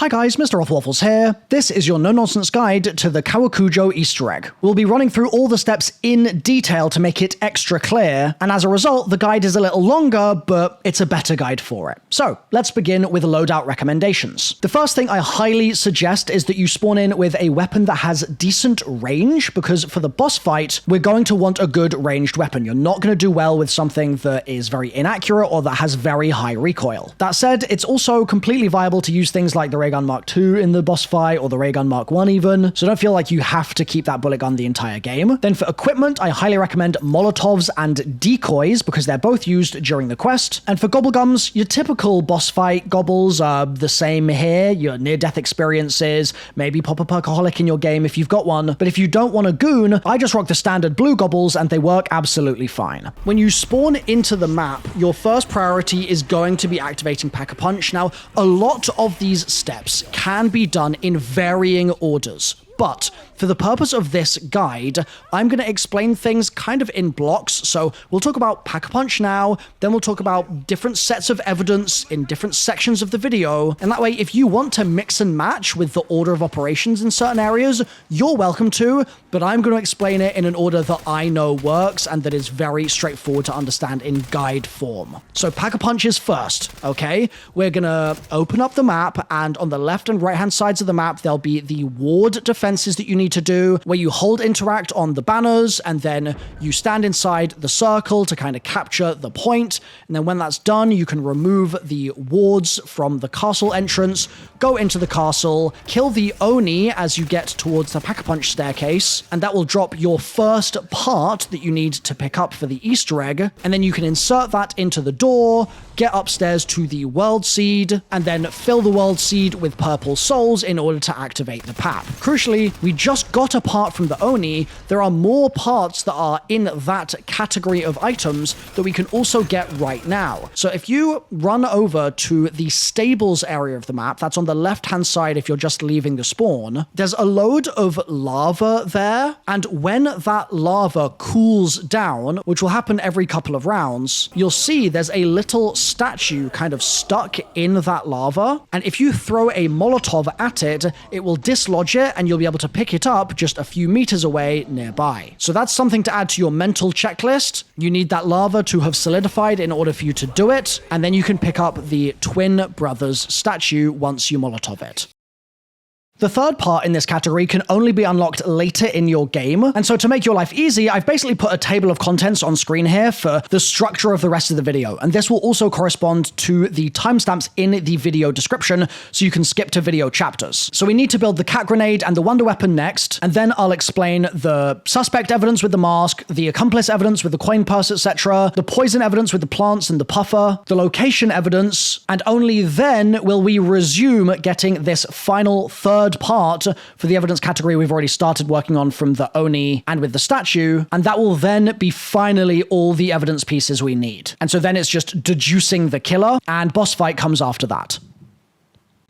Hi guys, MrRoflWaffles here. This is your no-nonsense guide to the KOWAKUJO Easter egg. We'll be running through all the steps in detail to make it extra clear, and as a result, the guide is a little longer, but it's a better guide for it. So, let's begin with loadout recommendations. The first thing I highly suggest is that you spawn in with a weapon that has decent range, because for the boss fight, we're going to want a good ranged weapon. You're not going to do well with something that is very inaccurate or that has very high recoil. That said, it's also completely viable to use things like the Raygun Mark II in the boss fight, or the Raygun Mark I even, so don't feel like you have to keep that bullet gun the entire game. Then for equipment, I highly recommend Molotovs and decoys, because they're both used during the quest. And for gobblegums, your typical boss fight gobbles are the same here, your near-death experiences, maybe pop a perkaholic in your game if you've got one, but if you don't want a goon, I just rock the standard blue gobbles and they work absolutely fine. When you spawn into the map, your first priority is going to be activating Pack-a-Punch. Now, a lot of these steps can be done in varying orders, but for the purpose of this guide, I'm going to explain things kind of in blocks. So we'll talk about Pack-a-Punch now, then we'll talk about different sets of evidence in different sections of the video, and that way if you want to mix and match with the order of operations in certain areas, you're welcome to, but I'm going to explain it in an order that I know works and that is very straightforward to understand in guide form. So Pack-a-Punch is first, okay? We're going to open up the map, and on the left and right hand sides of the map, there'll be the ward defenses that you need to do, where you hold interact on the banners, and then you stand inside the circle to kind of capture the point, and then when that's done, you can remove the wards from the castle entrance, go into the castle, kill the Oni as you get towards the Pack-a-Punch staircase, and that will drop your first part that you need to pick up for the Easter egg, and then you can insert that into the door, get upstairs to the World Seed, and then fill the World Seed with purple souls in order to activate the PAP. Crucially, we just got a part from the Oni. There are more parts that are in that category of items that we can also get right now. So if you run over to the stables area of the map, that's on the left-hand side if you're just leaving the spawn, there's a load of lava there, and when that lava cools down, which will happen every couple of rounds, you'll see there's a little statue kind of stuck in that lava, and if you throw a Molotov at it, it will dislodge it and you'll be able to pick it up just a few meters away nearby. So that's something to add to your mental checklist. You need that lava to have solidified in order for you to do it, and then you can pick up the Twin Brothers statue once you Molotov it. The third part in this category can only be unlocked later in your game, and so to make your life easy, I've basically put a table of contents on screen here for the structure of the rest of the video, and this will also correspond to the timestamps in the video description, so you can skip to video chapters. So we need to build the cat grenade and the wonder weapon next, and then I'll explain the suspect evidence with the mask, the accomplice evidence with the coin purse, etc., the poison evidence with the plants and the puffer, the location evidence, and only then will we resume getting this final third part for the evidence category we've already started working on from the Oni and with the statue, and that will then be finally all the evidence pieces we need. And so then it's just deducing the killer, and boss fight comes after that.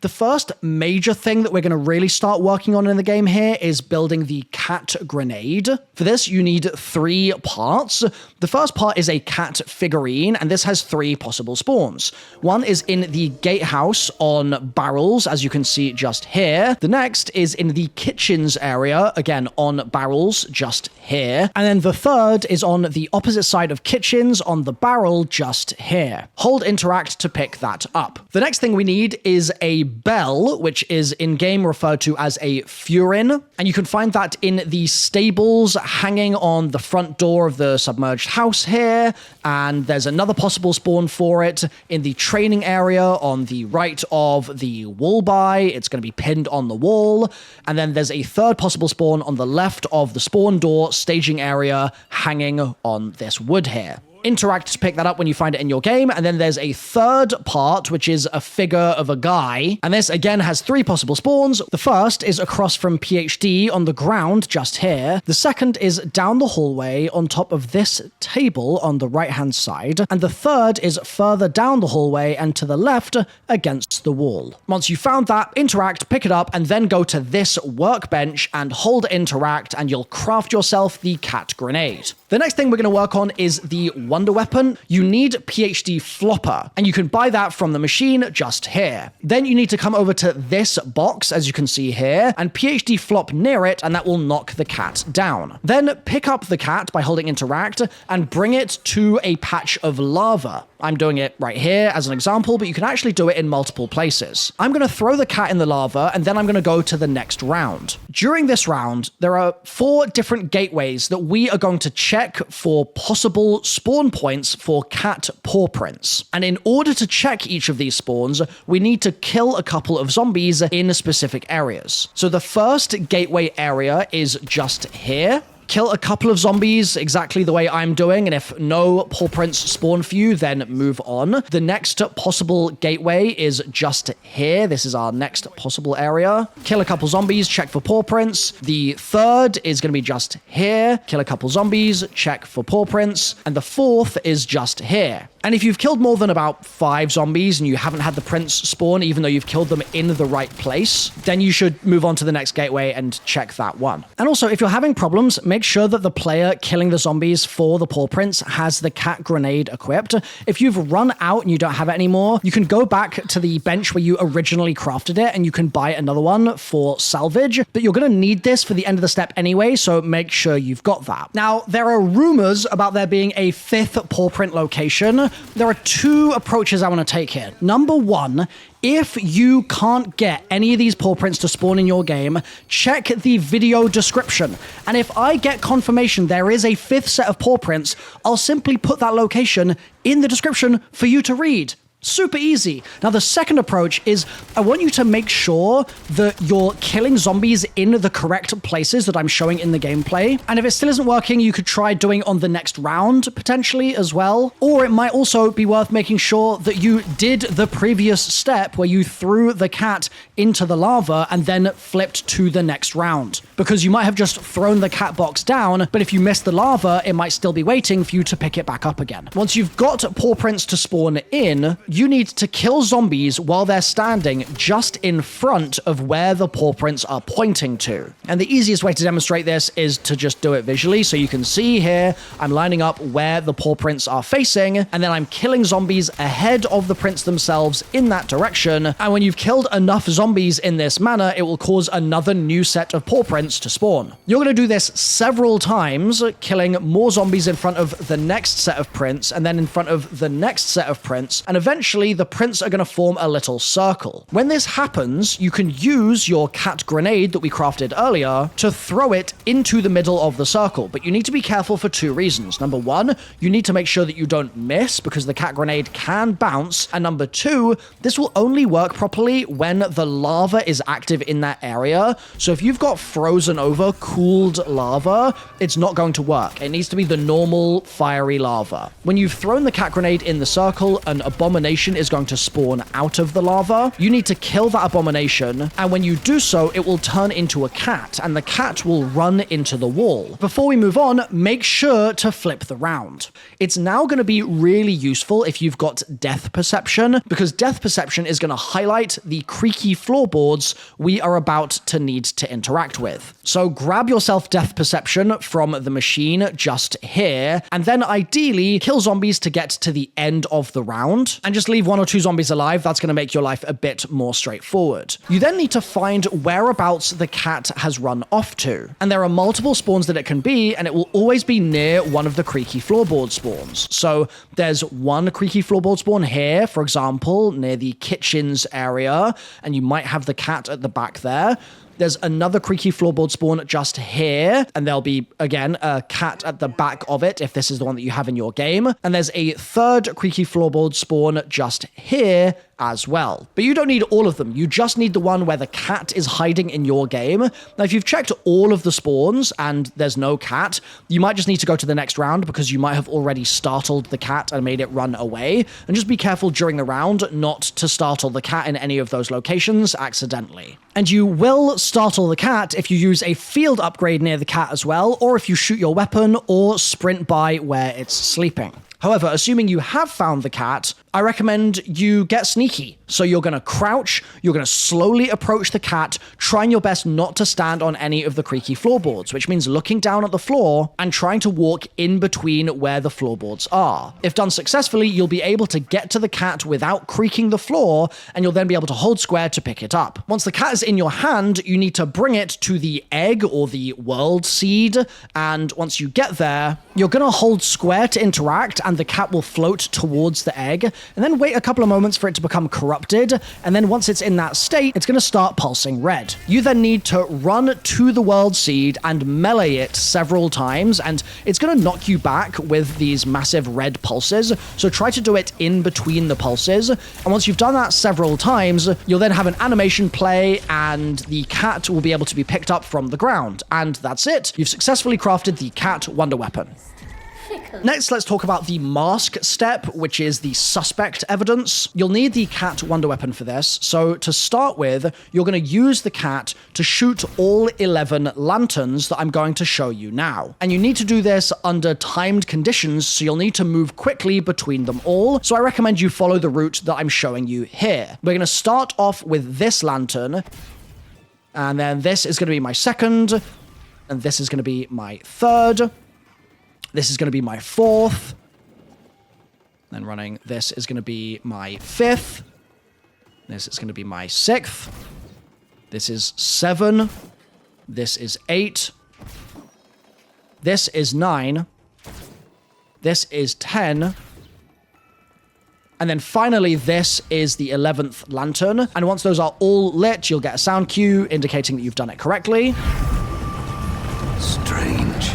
The first major thing that we're going to really start working on in the game here is building the cat grenade. For this, you need 3 parts. The first part is a cat figurine, and this has 3 possible spawns. One is in the gatehouse on barrels, as you can see just here. The next is in the kitchens area, again on barrels, just here. And then the third is on the opposite side of kitchens on the barrel, just here. Hold interact to pick that up. The next thing we need is a bell, which is in-game referred to as a furin, and you can find that in the stables hanging on the front door of the submerged house here, and there's another possible spawn for it in the training area on the right of the wall buy. It's going to be pinned on the wall, and then there's a third possible spawn on the left of the spawn door staging area hanging on this wood here. Interact to pick that up when you find it in your game, and then there's a third part, which is a figure of a guy, and this again has 3 possible spawns. The first is across from PhD on the ground just here. The second is down the hallway on top of this table on the right hand side, and the third is further down the hallway and to the left against the wall. Once you found that, interact, pick it up, and then go to this workbench and hold interact, and you'll craft yourself the cat grenade. The The next thing we're going to work on is the Wonder Weapon. You need PhD Flopper, and you can buy that from the machine just here. Then you need to come over to this box, as you can see here, and PhD Flop near it, and that will knock the cat down. Then pick up the cat by holding interact and bring it to a patch of lava. I'm doing it right here as an example, but you can actually do it in multiple places. I'm going to throw the cat in the lava, and then I'm going to go to the next round. During this round, there are 4 different gateways that we are going to check for possible spawn points for cat paw prints. And in order to check each of these spawns, we need to kill a couple of zombies in specific areas. So the first gateway area is just here. Kill a couple of zombies exactly the way I'm doing, and if no paw prints spawn for you, then move on. The next possible gateway is just here. This is our next possible area. Kill a couple zombies, check for paw prints. The third is going to be just here. Kill a couple zombies, check for paw prints. And the fourth is just here. And if you've killed more than about 5 zombies and you haven't had the prints spawn, even though you've killed them in the right place, then you should move on to the next gateway and check that one. And also, if you're having problems, make sure that the player killing the zombies for the paw prints has the cat grenade equipped. If you've run out and you don't have it anymore, you can go back to the bench where you originally crafted it and you can buy another one for salvage, but you're going to need this for the end of the step anyway, so make sure you've got that. Now, there are rumors about there being a 5th paw print location. There are 2 approaches I want to take here. Number 1, if you can't get any of these paw prints to spawn in your game, check the video description. And if I get confirmation there is a 5th set of paw prints, I'll simply put that location in the description for you to read. Super easy. Now, the second approach is I want you to make sure that you're killing zombies in the correct places that I'm showing in the gameplay. And if it still isn't working, you could try doing it on the next round, potentially, as well. Or it might also be worth making sure that you did the previous step where you threw the cat into the lava and then flipped to the next round. Because you might have just thrown the cat box down, but if you missed the lava, it might still be waiting for you to pick it back up again. Once you've got paw prints to spawn in, you need to kill zombies while they're standing just in front of where the paw prints are pointing to. And the easiest way to demonstrate this is to just do it visually. So you can see here, I'm lining up where the paw prints are facing, and then I'm killing zombies ahead of the prints themselves in that direction. And when you've killed enough zombies in this manner, it will cause another new set of paw prints to spawn. You're going to do this several times, killing more zombies in front of the next set of prints, and then in front of the next set of prints, and eventually the prints are going to form a little circle. When this happens, you can use your cat grenade that we crafted earlier to throw it into the middle of the circle, but you need to be careful for 2 reasons. Number 1, you need to make sure that you don't miss because the cat grenade can bounce, and number 2, this will only work properly when the lava is active in that area. So if you've got frozen over, cooled lava, it's not going to work. It needs to be the normal fiery lava. When you've thrown the cat grenade in the circle, an abomination is going to spawn out of the lava. You need to kill that abomination, and when you do so, it will turn into a cat, and the cat will run into the wall. Before we move on, make sure to flip the round. It's now going to be really useful if you've got depth perception, because depth perception is going to highlight the creaky floorboards we are about to need to interact with. So grab yourself depth perception from the machine just here, and then ideally kill zombies to get to the end of the round, and just leave 1 or 2 zombies alive. That's going to make your life a bit more straightforward. You then need to find whereabouts the cat has run off to. And there are multiple spawns that it can be, and it will always be near one of the creaky floorboard spawns. So there's one creaky floorboard spawn here, for example, near the kitchens area, and you might have the cat at the back there. There's another creaky floorboard spawn just here, and there'll be, again, a cat at the back of it if this is the one that you have in your game. And there's a third creaky floorboard spawn just here as well. But you don't need all of them. You just need the one where the cat is hiding in your game. Now, if you've checked all of the spawns and there's no cat, you might just need to go to the next round because you might have already startled the cat and made it run away. And just be careful during the round not to startle the cat in any of those locations accidentally. And you will startle the cat if you use a field upgrade near the cat as well, or if you shoot your weapon or sprint by where it's sleeping. However, assuming you have found the cat, I recommend you get sneaky. So you're going to crouch, you're going to slowly approach the cat, trying your best not to stand on any of the creaky floorboards, which means looking down at the floor and trying to walk in between where the floorboards are. If done successfully, you'll be able to get to the cat without creaking the floor, and you'll then be able to hold square to pick it up. Once the cat is in your hand, you need to bring it to the egg or the world seed, and once you get there, you're going to hold square to interact, and the cat will float towards the egg, and then wait a couple of moments for it to become corrupted, and then once it's in that state, it's going to start pulsing red. You then need to run to the world seed and melee it several times, and it's going to knock you back with these massive red pulses, so try to do it in between the pulses, and once you've done that several times, you'll then have an animation play, and the cat will be able to be picked up from the ground, and that's it. You've successfully crafted the Cat Wonderweapon. Next, let's talk about the mask step, which is the suspect evidence. You'll need the Cat Wonderweapon for this. So to start with, you're going to use the cat to shoot all 11 lanterns that I'm going to show you now. And you need to do this under timed conditions, so you'll need to move quickly between them all. So I recommend you follow the route that I'm showing you here. We're going to start off with this lantern, and then this is going to be my second, and this is going to be my third. This is going to be my fourth. Then running, this is going to be my fifth. This is going to be my sixth. This is 7. This is 8. This is 9. This is 10. And then finally, this is the 11th lantern. And once those are all lit, you'll get a sound cue indicating that you've done it correctly. Strange.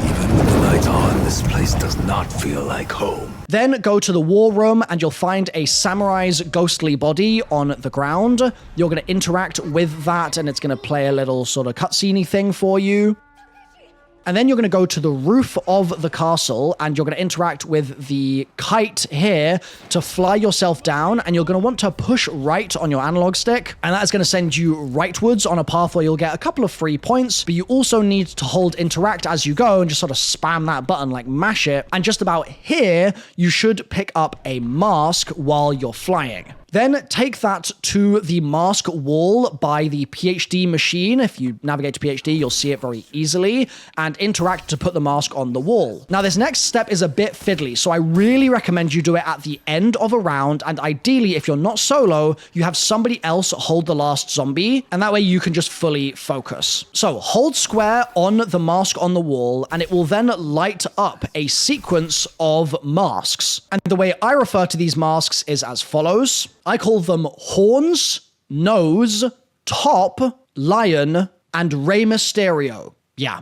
Even with the lights on, this place does not feel like home. Then go to the war room and you'll find a samurai's ghostly body on the ground. You're going to interact with that and it's going to play a little sort of cutscene-y thing for you. And then you're going to go to the roof of the castle and you're going to interact with the kite here to fly yourself down, and you're going to want to push right on your analog stick, and that is going to send you rightwards on a path where you'll get a couple of free points, but you also need to hold interact as you go and just sort of spam that button, like mash it, and just about here you should pick up a mask while you're flying. Then take that to the mask wall by the PhD machine. If you navigate to PhD, you'll see it very easily, and interact to put the mask on the wall. Now, this next step is a bit fiddly, so I really recommend you do it at the end of a round, and ideally, if you're not solo, you have somebody else hold the last zombie, and that way you can just fully focus. So hold square on the mask on the wall, and it will then light up a sequence of masks. And the way I refer to these masks is as follows. I call them horns, nose, top, lion, and Rey Mysterio. Yeah,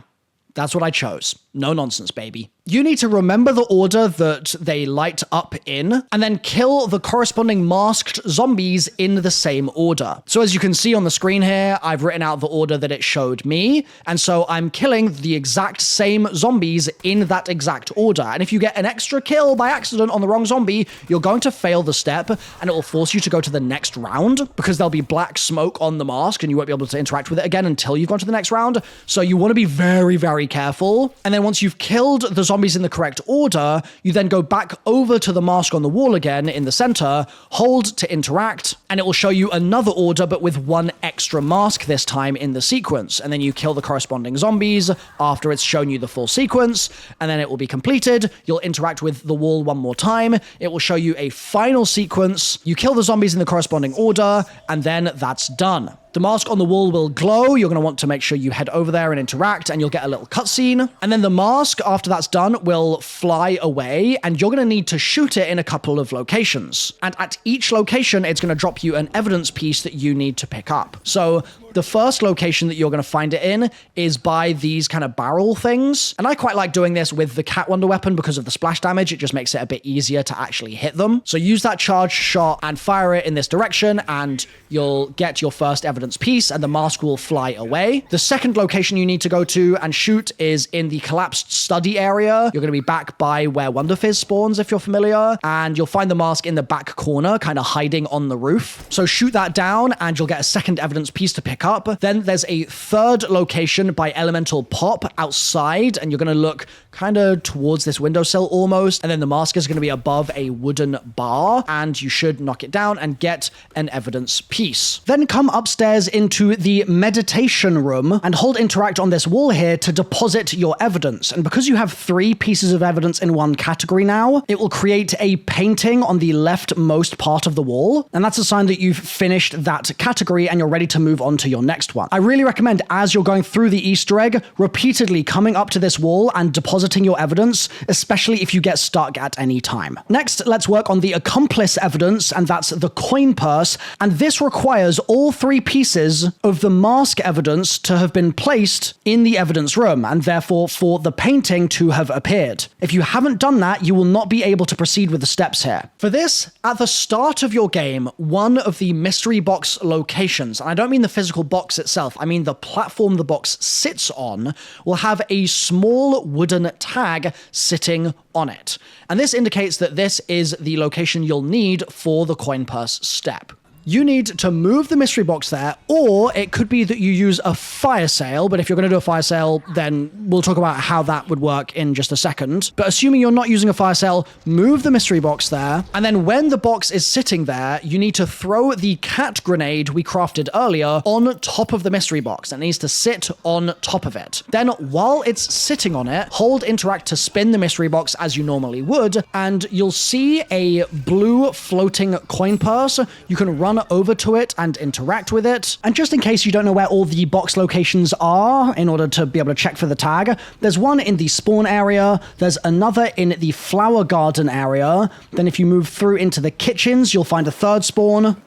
that's what I chose. No nonsense, baby. You need to remember the order that they light up in, and then kill the corresponding masked zombies in the same order. So as you can see on the screen here, I've written out the order that it showed me, and so I'm killing the exact same zombies in that exact order. And if you get an extra kill by accident on the wrong zombie, you're going to fail the step, and it will force you to go to the next round, because there'll be black smoke on the mask, and you won't be able to interact with it again until you've gone to the next round. So you want to be very, very careful. And then once you've killed the zombies in the correct order, you then go back over to the mask on the wall again in the center, hold to interact, and it will show you another order but with one extra mask this time in the sequence. And then you kill the corresponding zombies after it's shown you the full sequence, and then it will be completed. You'll interact with the wall one more time. It will show you a final sequence. You kill the zombies in the corresponding order, and then that's done. The mask on the wall will glow. You're going to want to make sure you head over there and interact, and you'll get a little cutscene. And then the mask, after that's done, will fly away, and you're going to need to shoot it in a couple of locations. And at each location, it's going to drop you an evidence piece that you need to pick up. So the first location that you're going to find it in is by these kind of barrel things. And I quite like doing this with the Cat Wonderweapon because of the splash damage. It just makes it a bit easier to actually hit them. So use that charged shot and fire it in this direction, and you'll get your first evidence evidence piece and the mask will fly away. The second location you need to go to and shoot is in the collapsed study area. You're going to be back by where Wonderfizz spawns, if you're familiar, and you'll find the mask in the back corner, kind of hiding on the roof. So shoot that down and you'll get a second evidence piece to pick up. Then there's a third location by Elemental Pop outside, and you're going to look kind of towards this windowsill almost, and then the mask is going to be above a wooden bar, and you should knock it down and get an evidence piece. Then come upstairs into the meditation room and hold interact on this wall here to deposit your evidence. And because you have 3 pieces of evidence in one category now, it will create a painting on the leftmost part of the wall, and that's a sign that you've finished that category and you're ready to move on to your next one. I really recommend, as you're going through the Easter egg, repeatedly coming up to this wall and depositing your evidence, especially if you get stuck at any time. Next, let's work on the Accomplice evidence, and that's the coin purse, and this requires all 3 pieces of the mask evidence to have been placed in the evidence room, and therefore for the painting to have appeared. If you haven't done that, you will not be able to proceed with the steps here. For this, at the start of your game, one of the mystery box locations, and I don't mean the physical box itself, I mean the platform the box sits on, will have a small wooden tag sitting on it. And this indicates that this is the location you'll need for the coin purse step. You need to move the mystery box there, or it could be that you use a fire sale, but if you're going to do a fire sale, then we'll talk about how that would work in just a second. But assuming you're not using a fire sale, move the mystery box there, and then when the box is sitting there, you need to throw the cat grenade we crafted earlier on top of the mystery box. It needs to sit on top of it. Then while it's sitting on it, hold interact to spin the mystery box as you normally would, and you'll see a blue floating coin purse. You can run over to it and interact with it. And just in case you don't know where all the box locations are, in order to be able to check for the tag, there's one in the spawn area, there's another in the flower garden area, then if you move through into the kitchens, you'll find a third spawn.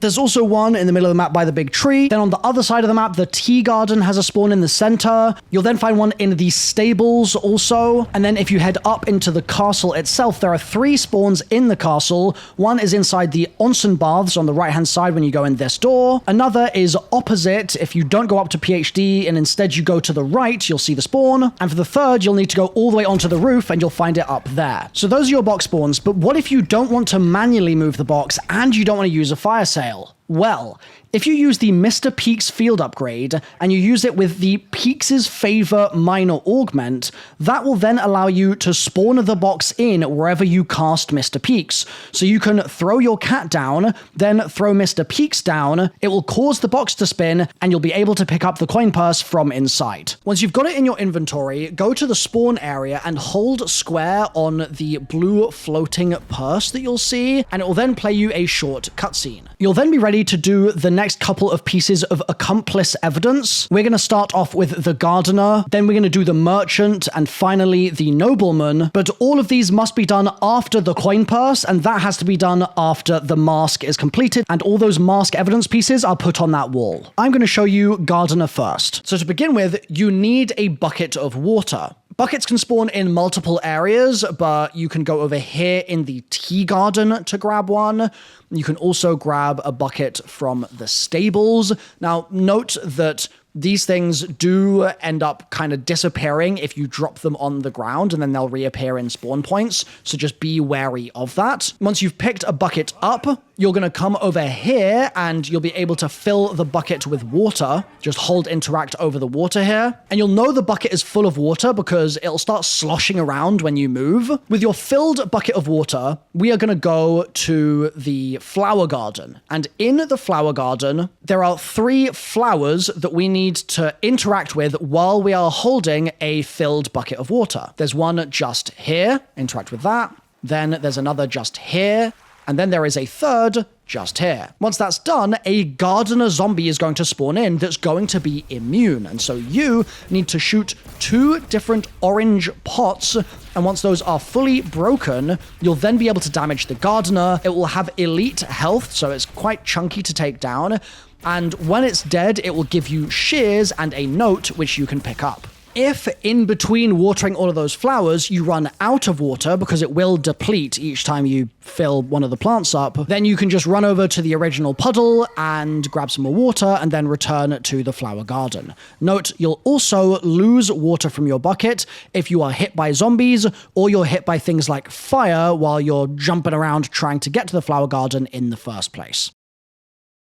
There's also one in the middle of the map by the big tree. Then on the other side of the map, the tea garden has a spawn in the center. You'll then find one in the stables also. And then if you head up into the castle itself, there are 3 spawns in the castle. One is inside the onsen baths on the right-hand side when you go in this door. Another is opposite. If you don't go up to PhD and instead you go to the right, you'll see the spawn. And for the third, you'll need to go all the way onto the roof and you'll find it up there. So those are your box spawns. But what if you don't want to manually move the box and you don't want to use a fire sale? Well, if you use the Mr. Peaks field upgrade and you use it with the Peaks' Favor minor augment, that will then allow you to spawn the box in wherever you cast Mr. Peaks. So you can throw your cat down, then throw Mr. Peaks down, it will cause the box to spin, and you'll be able to pick up the coin purse from inside. Once you've got it in your inventory, go to the spawn area and hold square on the blue floating purse that you'll see, and it will then play you a short cutscene. You'll then be ready to do the next couple of pieces of Accomplice evidence. We're going to start off with the gardener, then we're going to do the merchant, and finally the nobleman. But all of these must be done after the coin purse, and that has to be done after the mask is completed, and all those mask evidence pieces are put on that wall. I'm going to show you gardener first. So to begin with, you need a bucket of water. Buckets can spawn in multiple areas, but you can go over here in the tea garden to grab one. You can also grab a bucket from the stables. Now, note that these things do end up kind of disappearing if you drop them on the ground, and then they'll reappear in spawn points, so just be wary of that. Once you've picked a bucket up, you're going to come over here, and you'll be able to fill the bucket with water. Just hold interact over the water here, and you'll know the bucket is full of water because it'll start sloshing around when you move. With your filled bucket of water, we are going to go to the flower garden, and in the flower garden, there are 3 flowers that we need to interact with while we are holding a filled bucket of water. There's one just here, interact with that. Then there's another just here, and then there is a third just here. Once that's done, a gardener zombie is going to spawn in that's going to be immune, and so you need to shoot 2 different orange pots, and once those are fully broken, you'll then be able to damage the gardener. It will have elite health, so it's quite chunky to take down, and when it's dead, it will give you shears and a note which you can pick up. If in between watering all of those flowers, you run out of water because it will deplete each time you fill one of the plants up, then you can just run over to the original puddle and grab some more water and then return to the flower garden. Note, you'll also lose water from your bucket if you are hit by zombies or you're hit by things like fire while you're jumping around trying to get to the flower garden in the first place.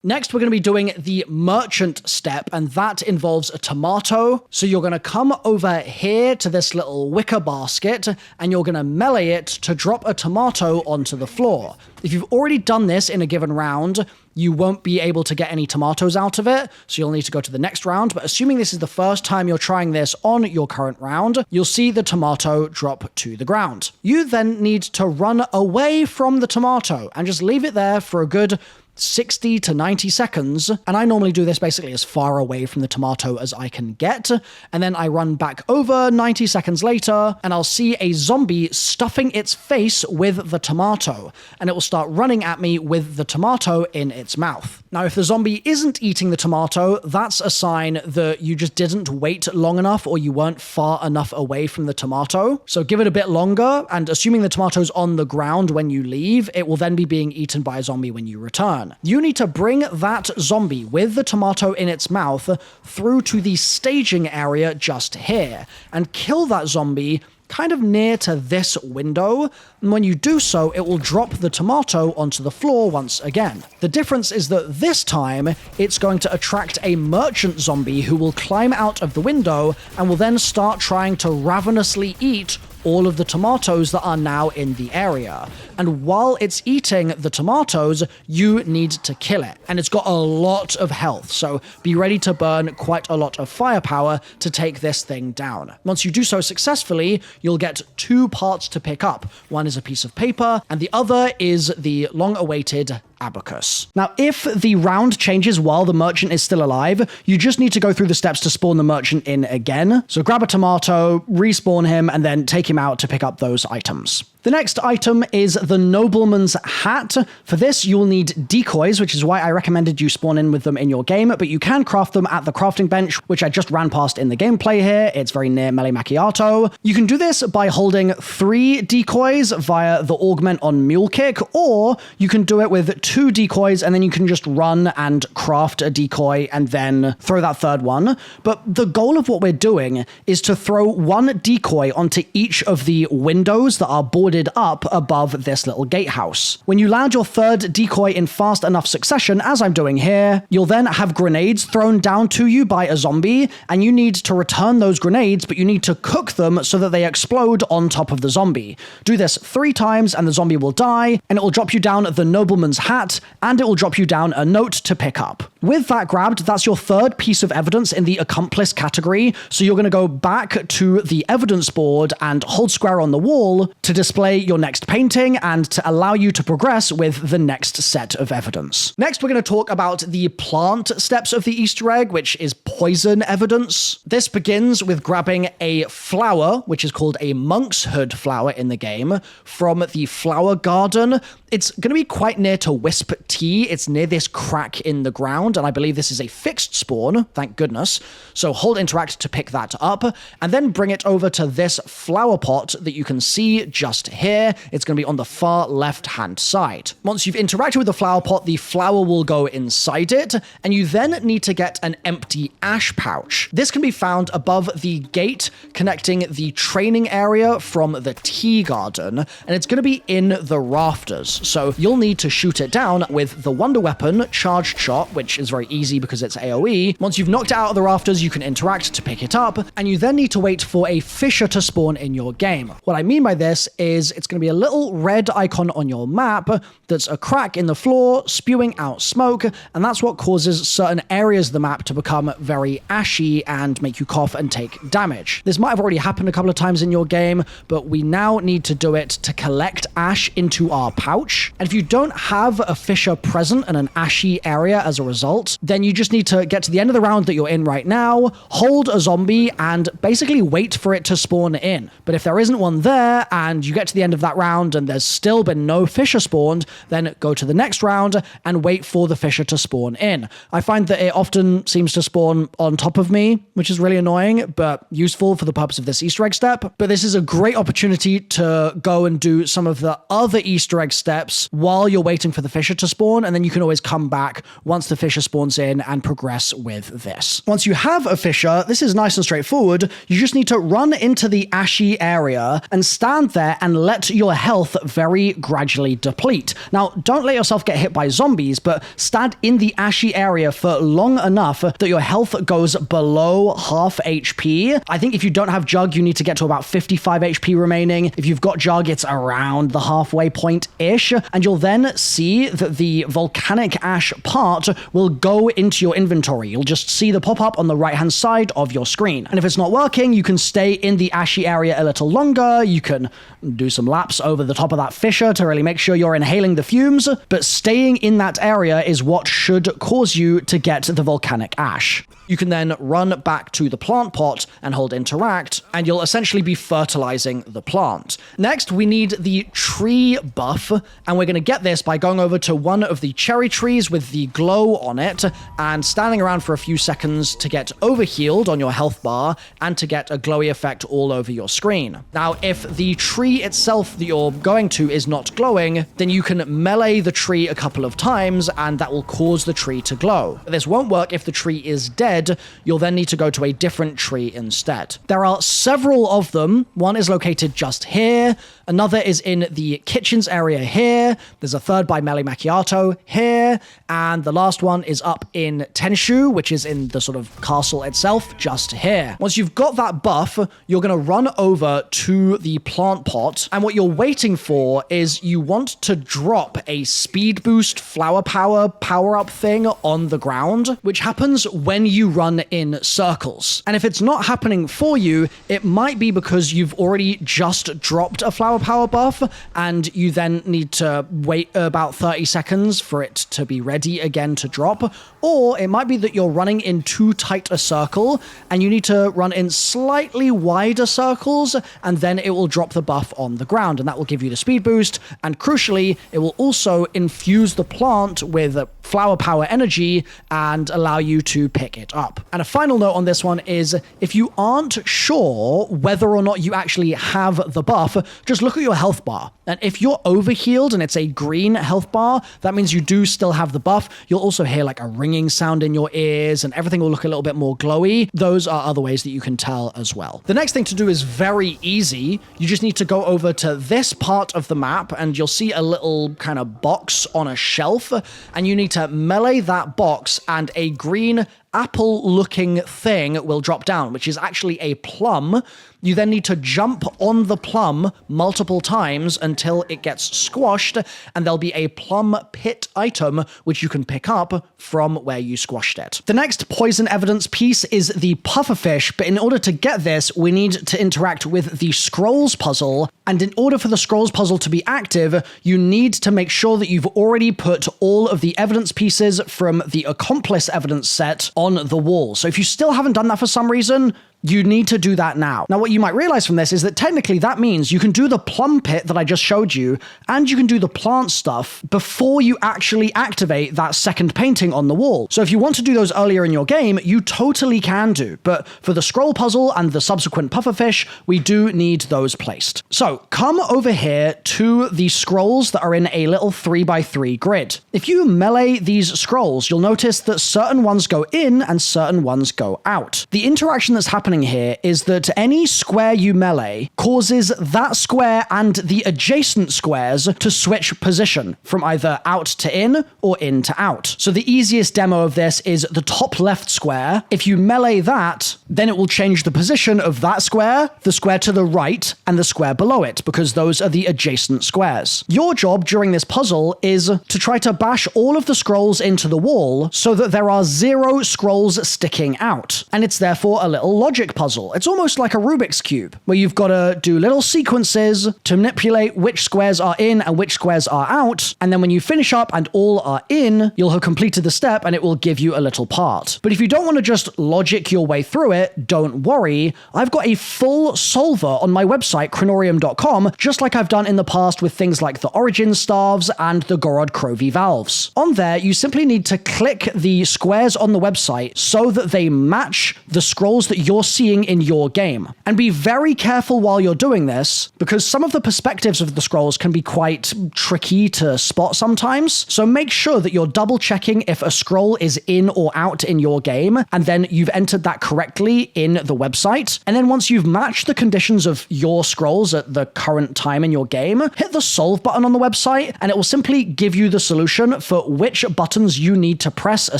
Next, we're going to be doing the merchant step, and that involves a tomato. So you're going to come over here to this little wicker basket, and you're going to melee it to drop a tomato onto the floor. If you've already done this in a given round, you won't be able to get any tomatoes out of it, so you'll need to go to the next round. But assuming this is the first time you're trying this on your current round, you'll see the tomato drop to the ground. You then need to run away from the tomato and just leave it there for a good 60 to 90 seconds, and I normally do this basically as far away from the tomato as I can get, and then I run back over 90 seconds later, and I'll see a zombie stuffing its face with the tomato, and it will start running at me with the tomato in its mouth. Now, if the zombie isn't eating the tomato, that's a sign that you just didn't wait long enough or you weren't far enough away from the tomato. So give it a bit longer, and assuming the tomato's on the ground when you leave, it will then be being eaten by a zombie when you return. You need to bring that zombie with the tomato in its mouth through to the staging area just here, and kill that zombie kind of near to this window, and when you do so, it will drop the tomato onto the floor once again. The difference is that this time, it's going to attract a merchant zombie who will climb out of the window and will then start trying to ravenously eat all of the tomatoes that are now in the area. And while it's eating the tomatoes, you need to kill it. And it's got a lot of health, so be ready to burn quite a lot of firepower to take this thing down. Once you do so successfully, you'll get 2 parts to pick up. One is a piece of paper, and the other is the long-awaited abacus. Now, if the round changes while the merchant is still alive, you just need to go through the steps to spawn the merchant in again. So grab a tomato, respawn him, and then take him out to pick up those items. The next item is the Nobleman's hat. For this, you'll need decoys, which is why I recommended you spawn in with them in your game, but you can craft them at the crafting bench, which I just ran past in the gameplay here. It's very near Melee Macchiato. You can do this by holding 3 decoys via the augment on Mule Kick, or you can do it with 2 decoys, and then you can just run and craft a decoy and then throw that third one. But the goal of what we're doing is to throw 1 decoy onto each of the windows that are boarded up above this little gatehouse. When you land your third decoy in fast enough succession, as I'm doing here, you'll then have grenades thrown down to you by a zombie, and you need to return those grenades, but you need to cook them so that they explode on top of the zombie. Do this 3 times and the zombie will die, and it will drop you down the Nobleman's hat, and it will drop you down a note to pick up. With that grabbed, that's your third piece of evidence in the Accomplice category, so you're going to go back to the evidence board and hold square on the wall to display your next painting and to allow you to progress with the next set of evidence. Next, we're going to talk about the plant steps of the Easter egg, which is poison evidence. This begins with grabbing a flower, which is called a monk's hood flower in the game, from the flower garden. It's going to be quite near to Wisp Tea. It's near this crack in the ground, and I believe this is a fixed spawn, thank goodness. So hold interact to pick that up, and then bring it over to this flower pot that you can see just here. It's going to be on the far left-hand side. Once you've interacted with the flower pot, the flower will go inside it, and you then need to get an empty ash pouch. This can be found above the gate connecting the training area from the tea garden, and it's going to be in the rafters. So you'll need to shoot it down with the Wonderweapon charged shot, which is very easy because it's AoE. Once you've knocked it out of the rafters, you can interact to pick it up, and you then need to wait for a fisher to spawn in your game. What I mean by this is it's going to be a little red icon on your map that's a crack in the floor spewing out smoke, and that's what causes certain areas of the map to become very ashy and make you cough and take damage. This might have already happened a couple of times in your game, but we now need to do it to collect ash into our pouch. crouch. And if you don't have a fissure present and an ashy area as a result, then you just need to get to the end of the round that you're in right now, hold a zombie, and basically wait for it to spawn in. But if there isn't one there, and you get to the end of that round and there's still been no fissure spawned, then go to the next round and wait for the fissure to spawn in. I find that it often seems to spawn on top of me, which is really annoying, but useful for the purpose of this Easter egg step. But this is a great opportunity to go and do some of the other Easter egg steps while you're waiting for the fissure to spawn, and then you can always come back once the fissure spawns in and progress with this. Once you have a fissure, this is nice and straightforward. You just need to run into the ashy area and stand there and let your health very gradually deplete. Now, don't let yourself get hit by zombies, but stand in the ashy area for long enough that your health goes below half HP. I think if you don't have Jug, you need to get to about 55 HP remaining. If you've got Jug, it's around the halfway point-ish, and you'll then see that the volcanic ash part will go into your inventory. You'll just see the pop-up on the right-hand side of your screen. And if it's not working, you can stay in the ashy area a little longer. You can do some laps over the top of that fissure to really make sure you're inhaling the fumes, but staying in that area is what should cause you to get the volcanic ash. You can then run back to the plant pot and hold interact, and you'll essentially be fertilizing the plant. Next, we need the tree buff, and we're going to get this by going over to one of the cherry trees with the glow on it and standing around for a few seconds to get overhealed on your health bar and to get a glowy effect all over your screen. Now, if the tree itself that you're going to is not glowing, then you can melee the tree a couple of times, and that will cause the tree to glow. This won't work if the tree is dead. You'll then need to go to a different tree instead. There are several of them. One is located just here. Another is in the kitchens area here. There's a third by Melee Macchiato here. And the last one is up in Tenshu, which is in the sort of castle itself, just here. Once you've got that buff, you're going to run over to the plant pot. And what you're waiting for is you want to drop a speed boost flower power power-up thing on the ground, which happens when you run in circles. And if it's not happening for you, it might be because you've already just dropped a flower power buff and you then need to wait about 30 seconds for it to be ready again to drop. Or it might be that you're running in too tight a circle and you need to run in slightly wider circles, and then it will drop the buff on the ground, and that will give you the speed boost. And crucially, it will also infuse the plant with flower power energy and allow you to pick it up. And a final note on this one is if you aren't sure whether or not you actually have the buff, just look at your health bar. And if you're overhealed and it's a green health bar, that means you do still have the buff. You'll also hear like a ringing sound in your ears and everything will look a little bit more glowy. Those are other ways that you can tell as well. The next thing to do is very easy. You just need to go over to this part of the map and you'll see a little kind of box on a shelf, and you need to melee that box and a green apple-looking thing will drop down, which is actually a plum. You then need to jump on the plum multiple times until it gets squashed, and there'll be a plum pit item which you can pick up from where you squashed it. The next poison evidence piece is the pufferfish, but in order to get this, we need to interact with the scrolls puzzle, and in order for the scrolls puzzle to be active, you need to make sure that you've already put all of the evidence pieces from the Accomplice evidence set on the wall. So if you still haven't done that for some reason, you need to do that now. Now, what you might realize from this is that technically that means you can do the plum pit that I just showed you, and you can do the plant stuff before you actually activate that second painting on the wall. So if you want to do those earlier in your game, you totally can do. But for the scroll puzzle and the subsequent pufferfish, we do need those placed. So come over here to the scrolls that are in a little 3x3 grid. If you melee these scrolls, you'll notice that certain ones go in and certain ones go out. The interaction that's happening here is that any square you melee causes that square and the adjacent squares to switch position from either out to in or in to out. So the easiest demo of this is the top left square. If you melee that, Then it will change the position of that square, the square to the right, and the square below it, because those are the adjacent squares. Your job during this puzzle is to try to bash all of the scrolls into the wall so that there are 0 scrolls sticking out. And it's therefore a little logic puzzle. It's almost like a Rubik's Cube, where you've got to do little sequences to manipulate which squares are in and which squares are out, and then when you finish up and all are in, you'll have completed the step and it will give you a little part. But if you don't want to just logic your way through it, don't worry. I've got a full solver on my website, cronorium.com, just like I've done in the past with things like the Origin Staves and the Gorod Krovi Valves. On there, you simply need to click the squares on the website so that they match the scrolls that you're seeing in your game. And be very careful while you're doing this, because some of the perspectives of the scrolls can be quite tricky to spot sometimes. So make sure that you're double checking if a scroll is in or out in your game, and then you've entered that correctly in the website. And then once you've matched the conditions of your scrolls at the current time in your game, hit the solve button on the website, and it will simply give you the solution for which buttons you need to press a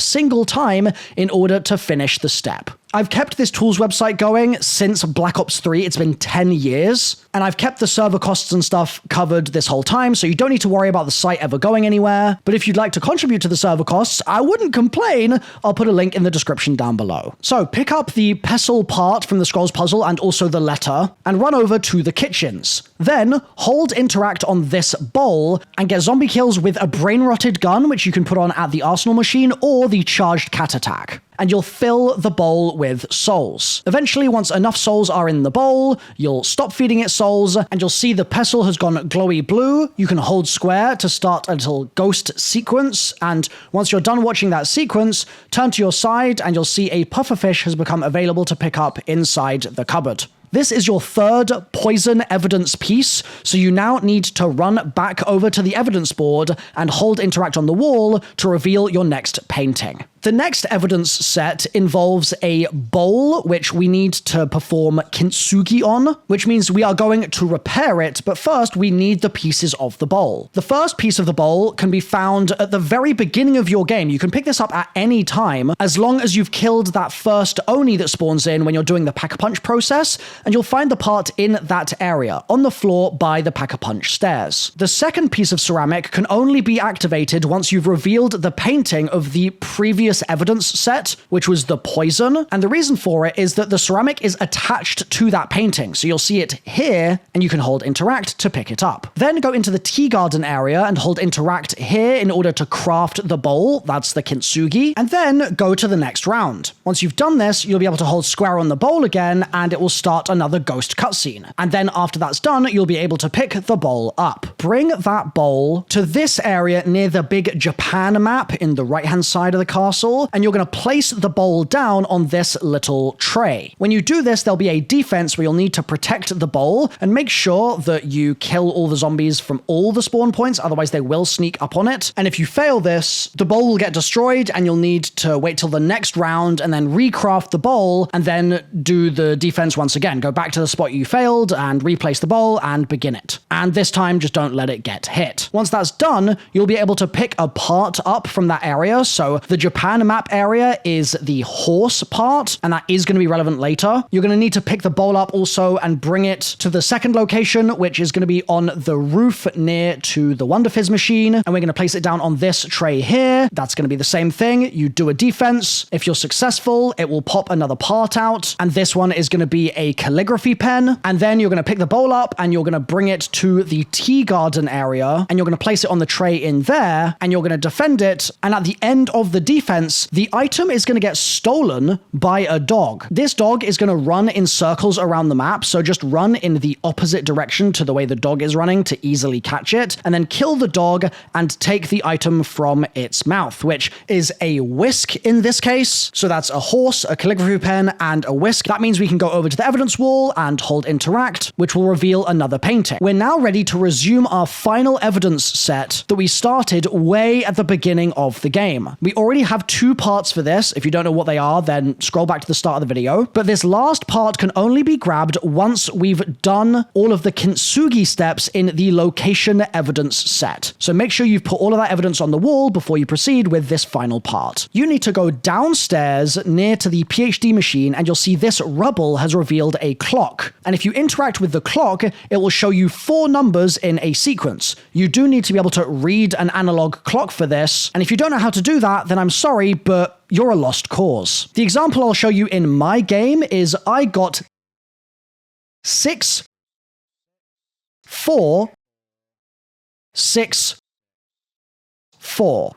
single time in order to finish the step. I've kept this tools website going since Black Ops 3. It's been 10 years, and I've kept the server costs and stuff covered this whole time, so you don't need to worry about the site ever going anywhere. But if you'd like to contribute to the server costs, I wouldn't complain. I'll put a link in the description down below. So pick up the pestle part from the scrolls puzzle and also the letter, and run over to the kitchens. Then hold interact on this bowl and get zombie kills with a brain-rotted gun, which you can put on at the arsenal machine, or the charged cat attack. And you'll fill the bowl with souls. Eventually, once enough souls are in the bowl, you'll stop feeding it souls, and you'll see the pestle has gone glowy blue. You can hold square to start a little ghost sequence, and once you're done watching that sequence, turn to your side, and you'll see a pufferfish has become available to pick up inside the cupboard. This is your third poison evidence piece, so you now need to run back over to the evidence board and hold interact on the wall to reveal your next painting. The next evidence set involves a bowl, which we need to perform Kintsugi on, which means we are going to repair it, but first we need the pieces of the bowl. The first piece of the bowl can be found at the very beginning of your game. You can pick this up at any time, as long as you've killed that first Oni that spawns in when you're doing the Pack-a-Punch process, and you'll find the part in that area, on the floor by the Pack-a-Punch stairs. The second piece of ceramic can only be activated once you've revealed the painting of the previous evidence set, which was the poison, and the reason for it is that the ceramic is attached to that painting, so you'll see it here, and you can hold interact to pick it up. Then go into the tea garden area and hold interact here in order to craft the bowl, that's the Kintsugi, and then go to the next round. Once you've done this, you'll be able to hold square on the bowl again, and it will start another ghost cutscene. And then after that's done, you'll be able to pick the bowl up. Bring that bowl to this area near the big Japan map in the right-hand side of the castle, and you're going to place the bowl down on this little tray. When you do this, there'll be a defense where you'll need to protect the bowl and make sure that you kill all the zombies from all the spawn points, otherwise they will sneak up on it. And if you fail this, the bowl will get destroyed and you'll need to wait till the next round and then recraft the bowl and then do the defense once again. Go back to the spot you failed and replace the bowl and begin it. And this time, just don't let it get hit. Once that's done, you'll be able to pick a part up from that area. So the Japan map area is the horse part, and that is going to be relevant later. You're going to need to pick the bowl up also and bring it to the second location, which is going to be on the roof near to the Wonder Fizz machine, and we're going to place it down on this tray here. That's going to be the same thing. You do a defense. If you're successful, it will pop another part out, and this one is going to be a calligraphy pen, and then you're going to pick the bowl up and you're going to bring it to the tea garden area, and you're going to place it on the tray in there, and you're going to defend it, and at the end of the defense, the item is going to get stolen by a dog. This dog is going to run in circles around the map, so just run in the opposite direction to the way the dog is running to easily catch it, and then kill the dog and take the item from its mouth, which is a whisk in this case. So that's a horse, a calligraphy pen, and a whisk. That means we can go over to the evidence wall and hold interact, which will reveal another painting. We're now ready to resume our final evidence set that we started way at the beginning of the game. We already have have 2 parts for this. If you don't know what they are, then scroll back to the start of the video. But this last part can only be grabbed once we've done all of the Kintsugi steps in the location evidence set. So make sure you've put all of that evidence on the wall before you proceed with this final part. You need to go downstairs near to the PhD machine, and you'll see this rubble has revealed a clock. And if you interact with the clock, it will show you 4 numbers in a sequence. You do need to be able to read an analog clock for this, and if you don't know how to do that, then I'm sorry, but you're a lost cause. The example I'll show you in my game is I got 6, 4, 6, 4.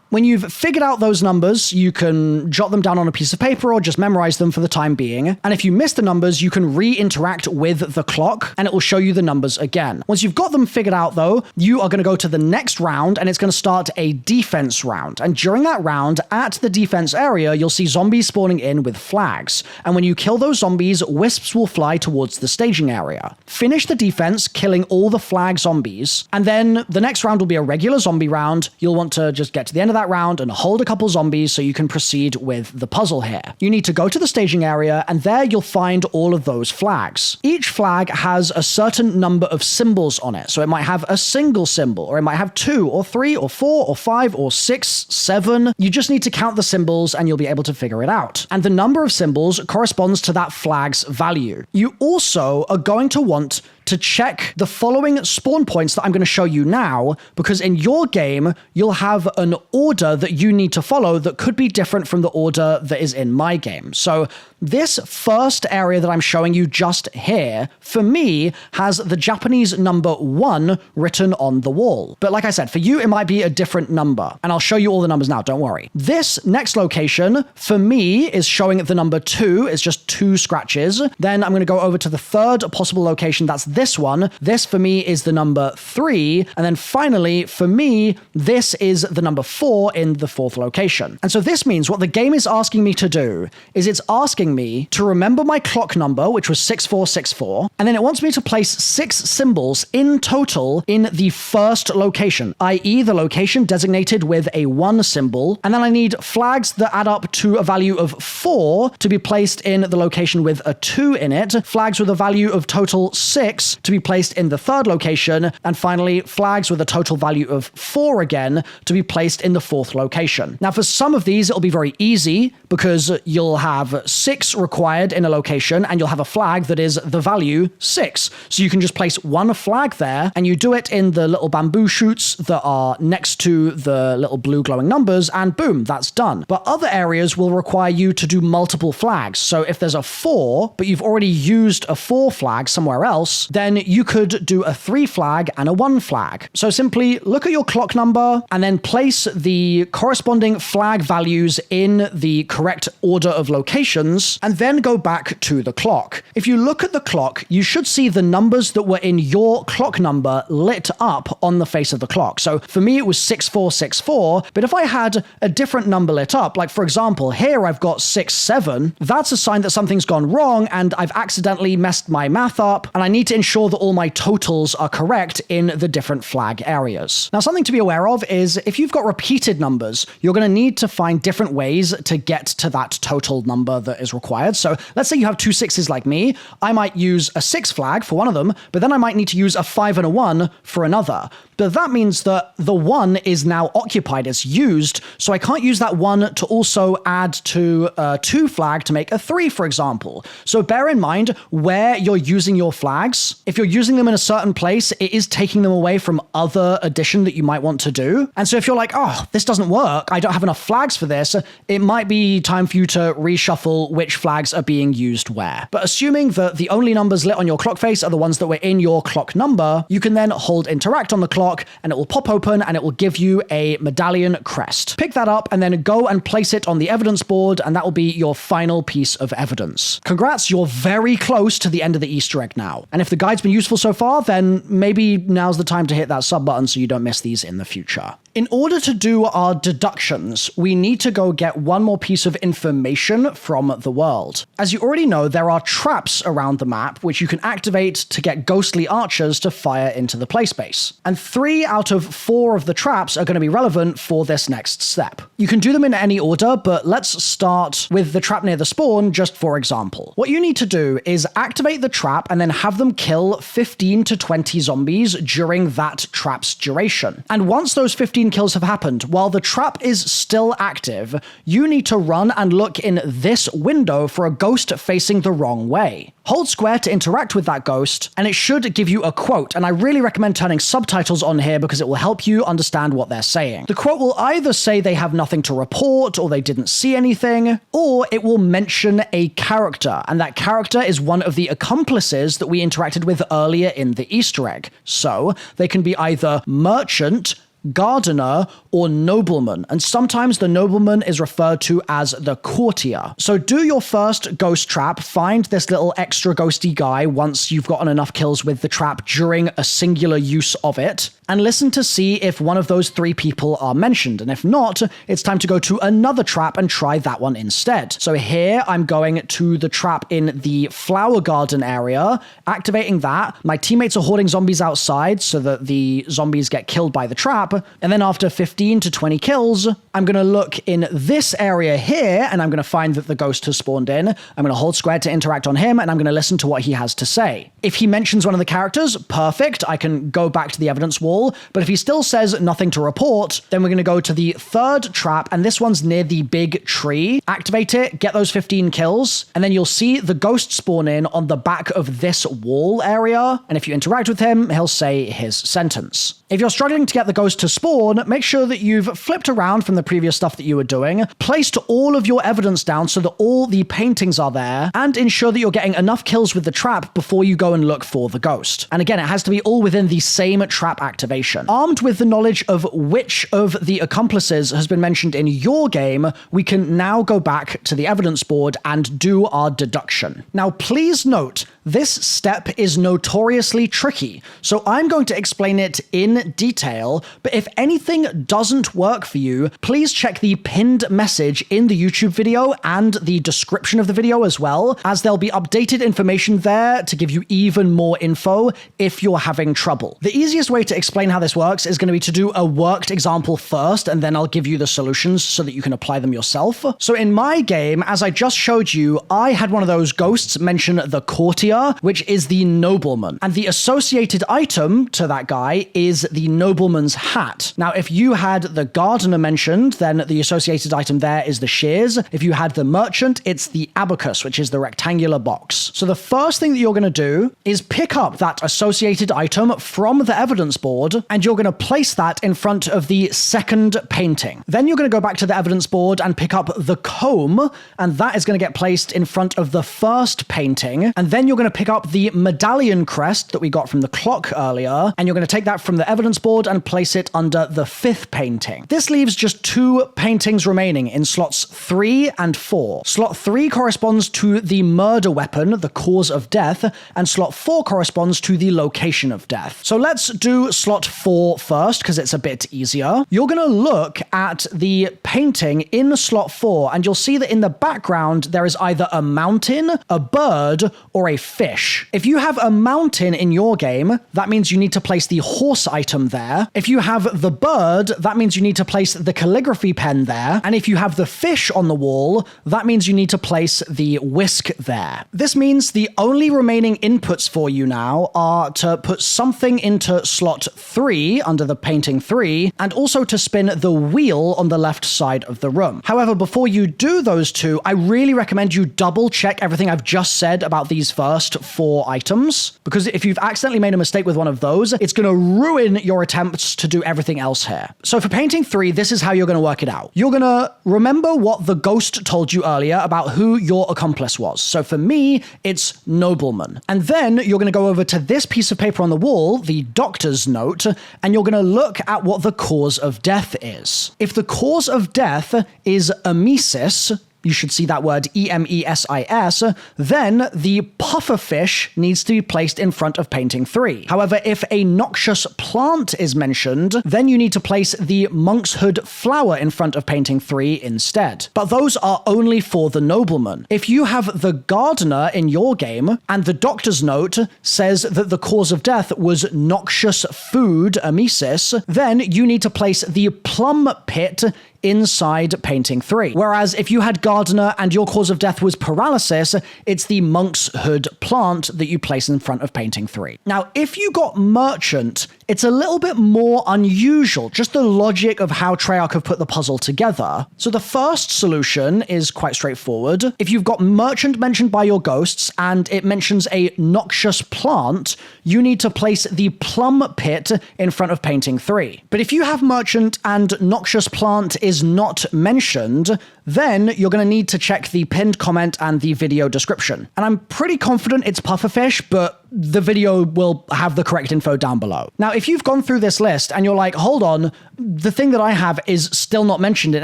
When you've figured out those numbers, you can jot them down on a piece of paper or just memorize them for the time being. And if you miss the numbers, you can re-interact with the clock and it will show you the numbers again. Once you've got them figured out though, you are going to go to the next round and it's going to start a defense round. And during that round, at the defense area, you'll see zombies spawning in with flags. And when you kill those zombies, wisps will fly towards the staging area. Finish the defense, killing all the flag zombies. And then the next round will be a regular zombie round. You'll want to just get to the end of that round and hold a couple zombies so you can proceed with the puzzle here. You need to go to the staging area and there you'll find all of those flags. Each flag has a certain number of symbols on it. So it might have a single symbol, or it might have 2 or 3 or 4 or 5 or 6, 7. You just need to count the symbols and you'll be able to figure it out. And the number of symbols corresponds to that flag's value. You also are going to want to check the following spawn points that I'm going to show you now, because in your game, you'll have an order that you need to follow that could be different from the order that is in my game. So this first area that I'm showing you just here, for me, has the Japanese number 1 written on the wall. But like I said, for you, it might be a different number. And I'll show you all the numbers now, don't worry. This next location, for me, is showing the number 2. It's just 2 scratches. Then I'm going to go over to the third possible location. That's this one. This, for me, is the number 3. And then finally, for me, this is the number 4 in the 4th location. And so this means what the game is asking me to do is it's asking me to remember my clock number, which was 6464, and then it wants me to place 6 symbols in total in the first location, i.e. the location designated with a 1 symbol, and then I need flags that add up to a value of 4 to be placed in the location with a 2 in it, flags with a value of total 6 to be placed in the 3rd location, and finally flags with a total value of 4 again to be placed in the 4th location. Now for some of these it'll be very easy because you'll have 6 required in a location and you'll have a flag that is the value 6. So you can just place 1 flag there and you do it in the little bamboo shoots that are next to the little blue glowing numbers and boom, that's done. But other areas will require you to do multiple flags. So if there's a 4, but you've already used a 4 flag somewhere else, then you could do a 3 flag and a 1 flag. So simply look at your clock number and then place the corresponding flag values in the correct order of locations and then go back to the clock. If you look at the clock, you should see the numbers that were in your clock number lit up on the face of the clock. So for me, it was 6464, but if I had a different number lit up, like for example, here I've got 67, that's a sign that something's gone wrong and I've accidentally messed my math up and I need to ensure that all my totals are correct in the different flag areas. Now, something to be aware of is if you've got repeated numbers, you're going to need to find different ways to get to that total number that is required. So let's say you have 2 6s like me. I might use a 6 flag for one of them, but then I might need to use a 5 and a 1 for another. But that means that the 1 is now occupied, it's used, so I can't use that 1 to also add to a 2 flag to make a 3, for example. So bear in mind where you're using your flags. If you're using them in a certain place, it is taking them away from other addition that you might want to do. And so if you're like, oh, this doesn't work, I don't have enough flags for this, it might be time for you to reshuffle which flags are being used where. But assuming that the only numbers lit on your clock face are the ones that were in your clock number, you can then hold interact on the clock and it will pop open and it will give you a medallion crest. Pick that up and then go and place it on the evidence board and that will be your final piece of evidence. Congrats, you're very close to the end of the Easter egg now. And if the guide's been useful so far, then maybe now's the time to hit that sub button so you don't miss these in the future. In order to do our deductions, we need to go get one more piece of information from the world. As you already know, there are traps around the map which you can activate to get ghostly archers to fire into the play space. And 3 out of 4 of the traps are going to be relevant for this next step. You can do them in any order, but let's start with the trap near the spawn just for example. What you need to do is activate the trap and then have them kill 15 to 20 zombies during that trap's duration. And once those 15 kills have happened, while the trap is still active, you need to run and look in this window for a ghost facing the wrong way. Hold square to interact with that ghost, and it should give you a quote, and I really recommend turning subtitles on here because it will help you understand what they're saying. The quote will either say they have nothing to report, or they didn't see anything, or it will mention a character, and that character is one of the accomplices that we interacted with earlier in the Easter egg. So, they can be either merchant, gardener, or nobleman, and sometimes the nobleman is referred to as the courtier. So do your first ghost trap, find this little extra ghosty guy once you've gotten enough kills with the trap during a singular use of it, and listen to see if one of those 3 people are mentioned, and if not, it's time to go to another trap and try that one instead. So here I'm going to the trap in the flower garden area, activating that. My teammates are hoarding zombies outside so that the zombies get killed by the trap, and then after 15 to 20 kills, I'm going to look in this area here, and I'm going to find that the ghost has spawned in. I'm going to hold square to interact on him, and I'm going to listen to what he has to say. If he mentions one of the characters, perfect, I can go back to the evidence wall, but if he still says nothing to report, then we're going to go to the 3rd trap, and this one's near the big tree. Activate it, get those 15 kills, and then you'll see the ghost spawn in on the back of this wall area, and if you interact with him, he'll say his sentence. If you're struggling to get the ghost to spawn, make sure that you've flipped around from the previous stuff that you were doing, placed all of your evidence down so that all the paintings are there, and ensure that you're getting enough kills with the trap before you go and look for the ghost. And again, it has to be all within the same trap activation. Armed with the knowledge of which of the accomplices has been mentioned in your game, we can now go back to the evidence board and do our deduction. Now, please note, this step is notoriously tricky, so I'm going to explain it in detail, but if anything doesn't work for you, please check the pinned message in the YouTube video and the description of the video as well, as there'll be updated information there to give you even more info if you're having trouble. The easiest way to explain how this works is going to be to do a worked example first, and then I'll give you the solutions so that you can apply them yourself. So in my game, as I just showed you, I had one of those ghosts mention the courtier, which is the nobleman, and the associated item to that guy is the nobleman's hat. Now, if you had the gardener mentioned, then the associated item there is the shears. If you had the merchant, it's the abacus, which is the rectangular box. So the first thing that you're going to do is pick up that associated item from the evidence board, and you're going to place that in front of the 2nd painting. Then you're going to go back to the evidence board and pick up the comb, and that is going to get placed in front of the 1st painting, and then you're going to pick up the medallion crest that we got from the clock earlier, and you're going to take that from the evidence board and place it under the 5th painting. This leaves just 2 paintings remaining in slots 3 and 4. Slot 3 corresponds to the murder weapon, the cause of death, and slot 4 corresponds to the location of death. So let's do slot 4 first, because it's a bit easier. You're going to look at the painting in slot 4, and you'll see that in the background there is either a mountain, a bird, or a fish. If you have a mountain in your game, that means you need to place the horse item there. If you have the bird, that means you need to place the calligraphy pen there. And if you have the fish on the wall, that means you need to place the whisk there. This means the only remaining inputs for you now are to put something into slot 3 under the painting 3, and also to spin the wheel on the left side of the room. However, before you do those 2, I really recommend you double check everything I've just said about these first 4 items, because if you've accidentally made a mistake with one of those, it's going to ruin your attempts to do everything else here. So for painting 3, this is how you're going to work it out. You're going to remember what the ghost told you earlier about who your accomplice was. So for me, it's nobleman. And then you're going to go over to this piece of paper on the wall, the doctor's note, and you're going to look at what the cause of death is. If the cause of death is emesis, you should see that word EMESIS, then the pufferfish needs to be placed in front of painting 3. However, if a noxious plant is mentioned, then you need to place the monk's hood flower in front of painting 3 instead. But those are only for the nobleman. If you have the gardener in your game, and the doctor's note says that the cause of death was noxious food, emesis, then you need to place the plum pit inside painting 3. Whereas if you had gardener and your cause of death was paralysis, it's the monk's hood plant that you place in front of painting 3. Now, if you got merchant, it's a little bit more unusual, just the logic of how Treyarch have put the puzzle together. So the first solution is quite straightforward. If you've got merchant mentioned by your ghosts and it mentions a noxious plant, you need to place the plum pit in front of painting 3. But if you have merchant and noxious plant is not mentioned, then you're going to need to check the pinned comment and the video description. And I'm pretty confident it's pufferfish, but the video will have the correct info down below. Now, if you've gone through this list and you're like, hold on, the thing that I have is still not mentioned in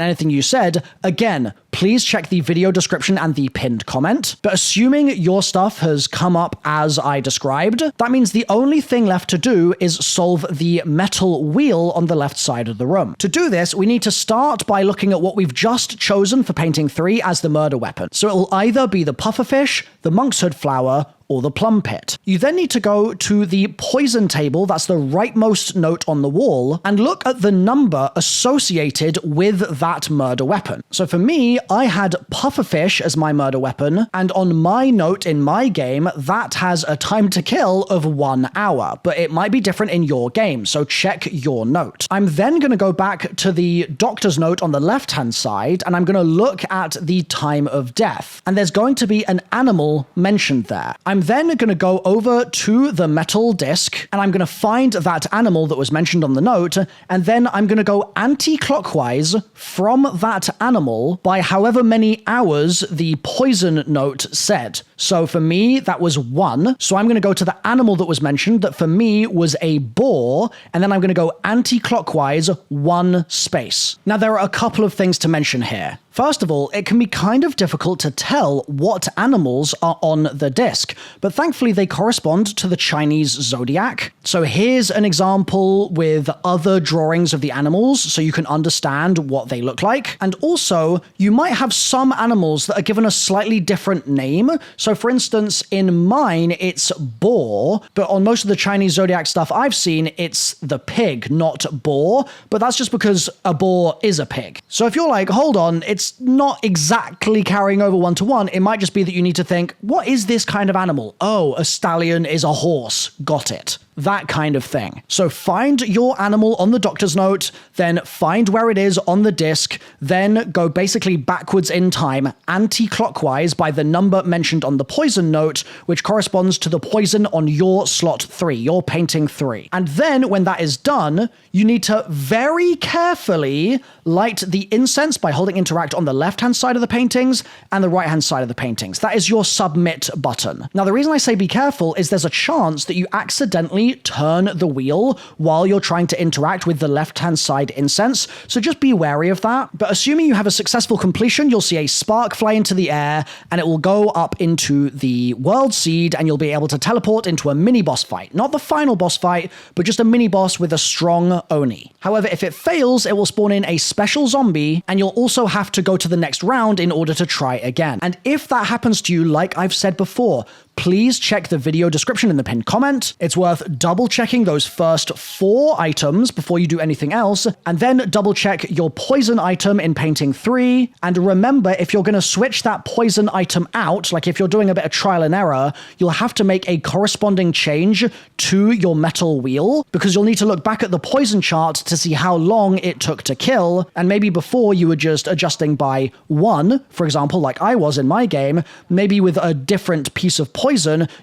anything you said, again, please check the video description and the pinned comment. But assuming your stuff has come up as I described, that means the only thing left to do is solve the metal wheel on the left side of the room. To do this, we need to start by looking at what we've just chosen for painting 3 as the murder weapon. So it will either be the pufferfish, the monk's hood flower, or the plum pit. You then need to go to the poison table, that's the rightmost note on the wall, and look at the number associated with that murder weapon. So for me, I had pufferfish as my murder weapon, and on my note in my game, that has a time to kill of 1 hour, but it might be different in your game, so check your note. I'm then going to go back to the doctor's note on the left-hand side, and I'm going to look at the time of death, and there's going to be an animal mentioned there. I'm then going to go over to the metal disc and I'm going to find that animal that was mentioned on the note, and then I'm going to go anti-clockwise from that animal by however many hours the poison note said. So for me, that was 1. So I'm going to go to the animal that was mentioned that for me was a boar, and then I'm going to go anti-clockwise 1 space. Now, there are a couple of things to mention here. First of all, it can be kind of difficult to tell what animals are on the disc, but thankfully they correspond to the Chinese zodiac. So here's an example with other drawings of the animals so you can understand what they look like. And also, you might have some animals that are given a slightly different name. So for instance, in mine, it's boar, but on most of the Chinese zodiac stuff I've seen, it's the pig, not boar, but that's just because a boar is a pig. So if you're like, hold on, it's not exactly carrying over 1-to-1, it might just be that you need to think, what is this kind of animal? Oh, a stallion is a horse. Got it. That kind of thing. So find your animal on the doctor's note, then find where it is on the disc, then go basically backwards in time, anti-clockwise by the number mentioned on the poison note, which corresponds to the poison on your slot 3, your painting 3. And then when that is done, you need to very carefully light the incense by holding interact on the left-hand side of the paintings and the right-hand side of the paintings. That is your submit button. Now, the reason I say be careful is there's a chance that you accidentally turn the wheel while you're trying to interact with the left-hand side incense, so just be wary of that. But assuming you have a successful completion, you'll see a spark fly into the air, and it will go up into the world seed, and you'll be able to teleport into a mini boss fight. Not the final boss fight, but just a mini boss with a strong Oni. However, if it fails, it will spawn in a special zombie, and you'll also have to go to the next round in order to try again. And if that happens to you, like I've said before, please check the video description in the pinned comment. It's worth double checking those first 4 items before you do anything else, and then double check your poison item in painting 3. And remember, if you're going to switch that poison item out, like if you're doing a bit of trial and error, you'll have to make a corresponding change to your metal wheel, because you'll need to look back at the poison chart to see how long it took to kill, and maybe before you were just adjusting by 1, for example, like I was in my game, maybe with a different piece of poison,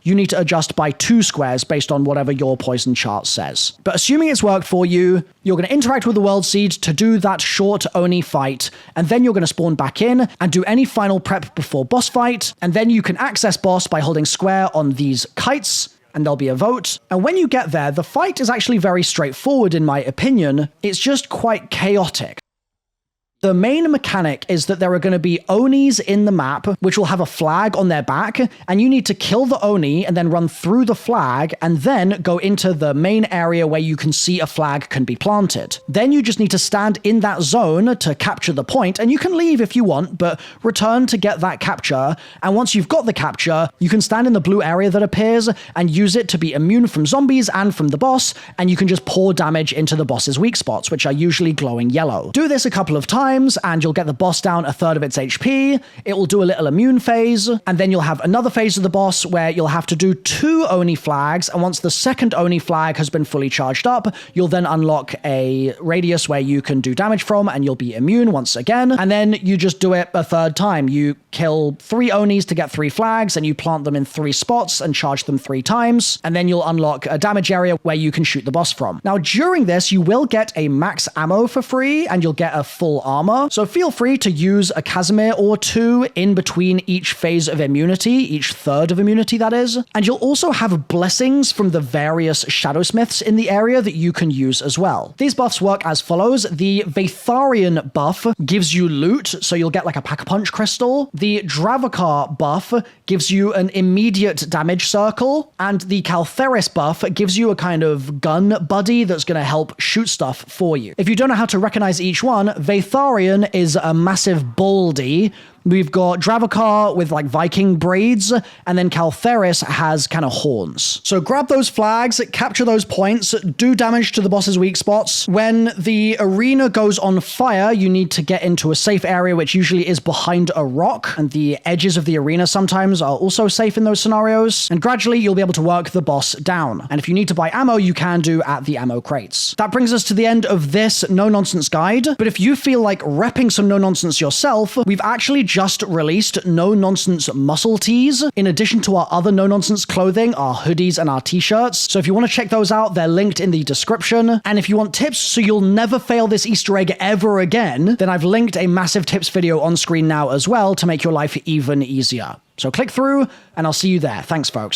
you need to adjust by 2 squares based on whatever your poison chart says. But assuming it's worked for you, you're going to interact with the world seed to do that short Oni fight, and then you're going to spawn back in and do any final prep before boss fight, and then you can access boss by holding square on these kites, and there'll be a vote. And when you get there, the fight is actually very straightforward in my opinion. It's just quite chaotic. The main mechanic is that there are going to be Onis in the map, which will have a flag on their back, and you need to kill the Oni and then run through the flag, and then go into the main area where you can see a flag can be planted. Then you just need to stand in that zone to capture the point, and you can leave if you want, but return to get that capture, and once you've got the capture, you can stand in the blue area that appears and use it to be immune from zombies and from the boss, and you can just pour damage into the boss's weak spots, which are usually glowing yellow. Do this a couple of times, and you'll get the boss down a third of its HP. It will do a little immune phase, and then you'll have another phase of the boss where you'll have to do 2 Oni flags, and once the second Oni flag has been fully charged up, you'll then unlock a radius where you can do damage from, and you'll be immune once again, and then you just do it a third time. You kill 3 Onis to get 3 flags, and you plant them in 3 spots and charge them 3 times, and then you'll unlock a damage area where you can shoot the boss from. Now, during this, you will get a max ammo for free, and you'll get a full armor, so feel free to use a Casimir or 2 in between each phase of immunity, each third of immunity that is, and you'll also have blessings from the various Shadowsmiths in the area that you can use as well. These buffs work as follows. The Vatharian buff gives you loot, so you'll get like a Pack-a-Punch crystal. The Dravakar buff gives you an immediate damage circle, and the Caltheris buff gives you a kind of gun buddy that's going to help shoot stuff for you. If you don't know how to recognize each one, Vatharian is a massive baldy. We've got Dravakar with like Viking braids, and then Caltheris has kind of horns. So grab those flags, capture those points, do damage to the boss's weak spots. When the arena goes on fire, you need to get into a safe area, which usually is behind a rock, and the edges of the arena sometimes are also safe in those scenarios. And gradually you'll be able to work the boss down. And if you need to buy ammo, you can do at the ammo crates. That brings us to the end of this no-nonsense guide. But if you feel like repping some no-nonsense yourself, we've actually just released no-nonsense muscle tees, in addition to our other no-nonsense clothing, our hoodies and our t-shirts. So if you want to check those out, they're linked in the description. And if you want tips so you'll never fail this Easter egg ever again, then I've linked a massive tips video on screen now as well to make your life even easier. So click through, and I'll see you there. Thanks, folks.